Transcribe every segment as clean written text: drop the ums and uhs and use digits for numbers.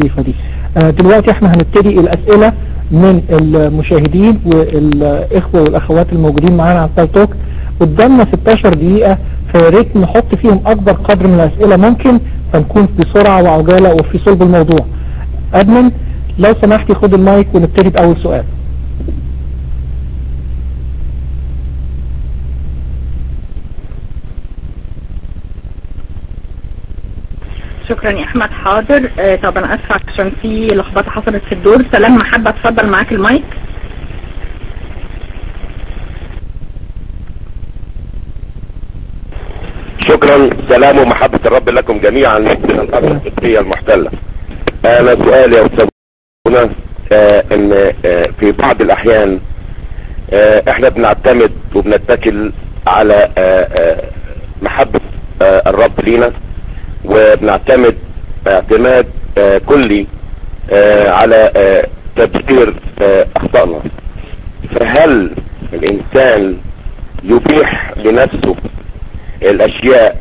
اللطيفة دي. دلوقتي احنا هنبتدي الأسئلة من المشاهدين والإخوة والأخوات الموجودين معانا على التاي توك. قدامنا 16 دقيقة، فياريت نحط فيهم أكبر قدر من الأسئلة ممكن، فنكون بسرعة وعجالة وفي صلب الموضوع. أدمن لو سمحتي خد المايك ونبتدي بأول سؤال. شكرا يا احمد. حاضر. طب انا اسفه عشان في لخبطه حصلت في الدور. سلام محبه، اتفضل معاك المايك. شكرا. سلام ومحبه الرب لكم جميعا من الارض القبطيه المحتله. انا سؤالي يا استاذ هنا ان في بعض الاحيان احنا بنعتمد وبنتكل على محبه الرب لينا، وبنعتمد اعتماد كلي على تبرير اخطائنا. فهل الانسان يبيح لنفسه الاشياء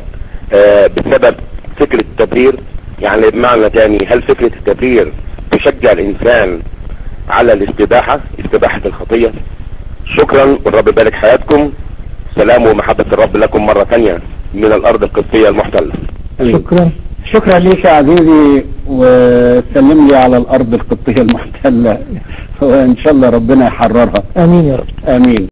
بسبب فكرة التبرير؟ يعني بمعنى تاني، هل فكرة التبرير تشجع الانسان على استباحة الخطية؟ شكرا، والرب يبارك حياتكم. سلام ومحبة الرب لكم مرة تانية من الارض القبطية المحتلة. شكرا ليك يا عزيزي، وسلم لي على الارض القبطية المحتلة، وان شاء الله ربنا يحررها. امين يا رب. امين.